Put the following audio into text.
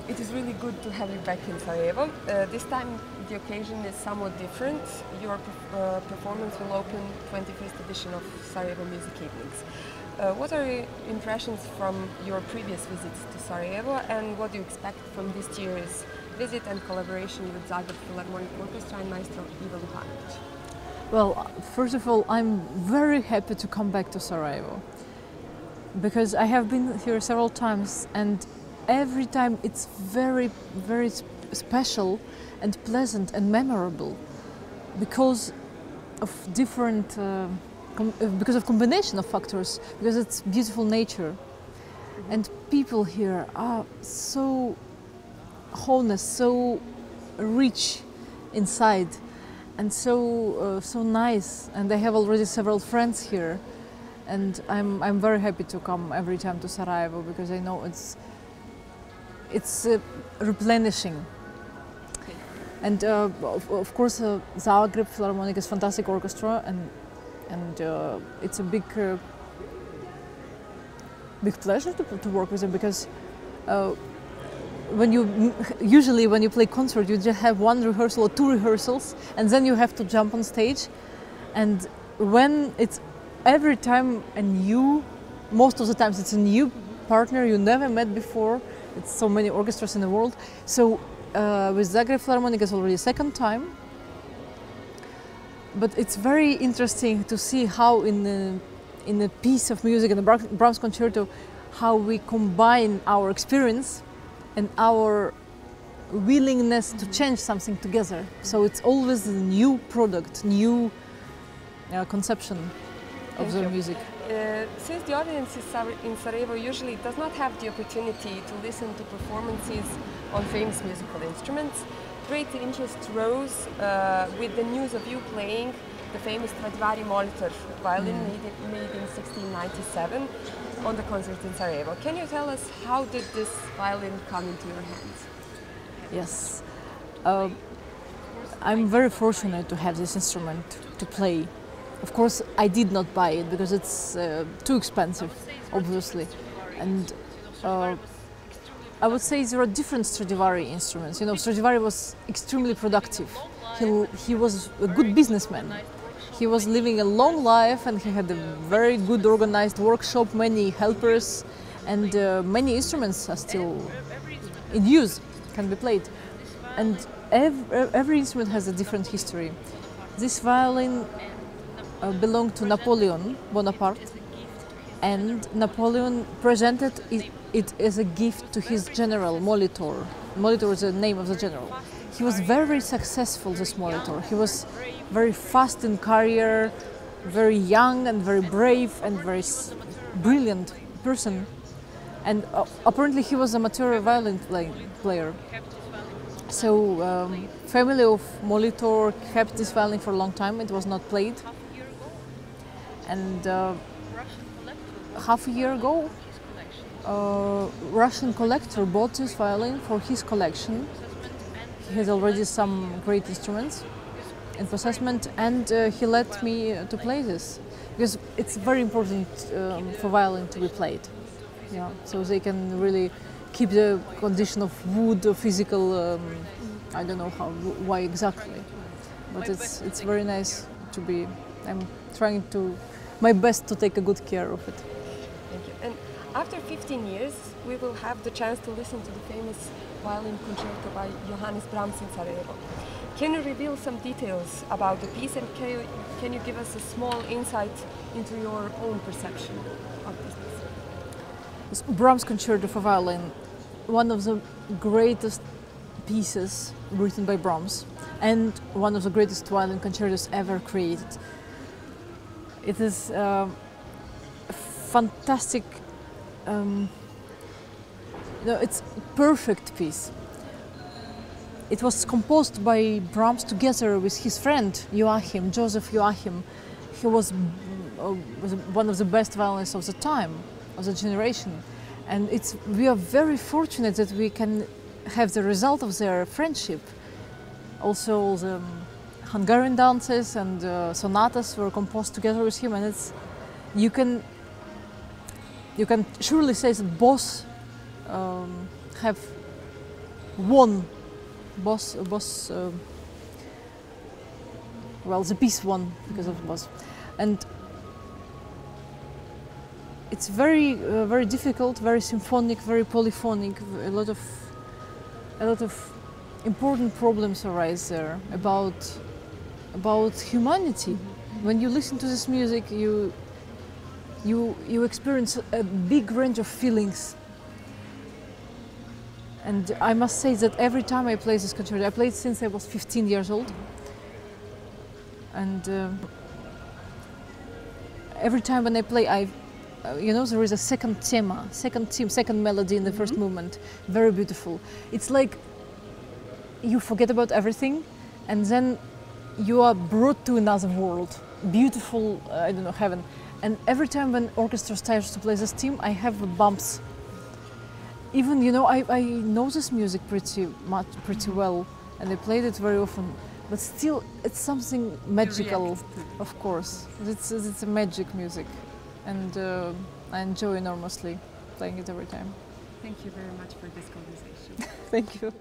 It is really good to have you back in Sarajevo. This time the occasion is somewhat different. Your performance will open 21st edition of Sarajevo Music Evenings. What are your impressions from your previous visits to Sarajevo, and what do you expect from this year's visit and collaboration with Zagreb Philharmonic Orchestra and Maestro Ivo Luhanovic? Well, first of all, I'm very happy to come back to Sarajevo because I have been here several times, and every time it's very, very special and pleasant and memorable because of different, because of combination of factors, because it's beautiful nature, and people here are so honest, so rich inside, and so nice, and I have already several friends here, and I'm very happy to come every time to Sarajevo because I know it's replenishing. And of course Zagreb Philharmonic is a fantastic orchestra, and it's a big pleasure to work with them because usually when you play concert you just have one rehearsal or two rehearsals and then you have to jump on stage, and when it's every time most of the times it's a new partner you never met before. It's so many orchestras in the world. So with Zagreb Philharmonic it's already second time. But it's very interesting to see how in a piece of music, in the Brahms concerto, how we combine our experience and our willingness to change something together. So it's always a new product, new conception of the music. Since the audience in Sarajevo usually does not have the opportunity to listen to performances on famous musical instruments, great interest rose with the news of you playing the famous Stradivari Molitor violin made in 1697 on the concert in Sarajevo. Can you tell us how did this violin come into your hands? Yes, I'm very fortunate to have this instrument to play. Of course, I did not buy it because it's too expensive, obviously. And I would say there are different Stradivari instruments. You know, Stradivari was extremely productive. He was a good businessman. He was living a long life, and he had a very good organized workshop, many helpers, and many instruments are still in use, can be played. And every instrument has a different history. This violin belonged to Napoleon Bonaparte, and Napoleon presented it as a gift to his general, Molitor. Molitor is the name of the general. He was very successful, this Molitor. He was very fast in career, very young and very brave and very brilliant person. And apparently he was a amateur violin player. So family of Molitor kept this violin for a long time. It was not played. And half a year ago, a Russian collector bought this violin for his collection. He has already some great instruments in possession, and he let me to play this because it's very important for violin to be played. Yeah, so they can really keep the condition of wood, or physical. I don't know why exactly, but it's very nice to be. I'm trying my best to take a good care of it. Thank you. And after 15 years, we will have the chance to listen to the famous violin concerto by Johannes Brahms in Sarajevo. Can you reveal some details about the piece, and can you give us a small insight into your own perception of this piece? Brahms concerto for violin, one of the greatest pieces written by Brahms, and one of the greatest violin concertos ever created. It is a fantastic, it's a perfect piece. It was composed by Brahms together with his friend Joseph Joachim. He was one of the best violinists of the time, of the generation. And we are very fortunate that we can have the result of their friendship. Also, the Hungarian dances and sonatas were composed together with him, and you can surely say that both have won. Well, the piece won because of the boss, and it's very very difficult, very symphonic, very polyphonic. A lot of important problems arise there about humanity. When you listen to this music, you experience a big range of feelings. And I must say that every time I play this concerto, I played since I was 15 years old, and every time when I play, you know, there is a second theme, second melody in the first movement, very beautiful. It's like you forget about everything, and then you are brought to another world, beautiful, I don't know, heaven. And every time when orchestra starts to play this theme, I have bumps. Even, you know, I know this music pretty well, and I played it very often, but still it's something magical, of course. It's a magic music, and I enjoy enormously playing it every time. Thank you very much for this conversation. Thank you.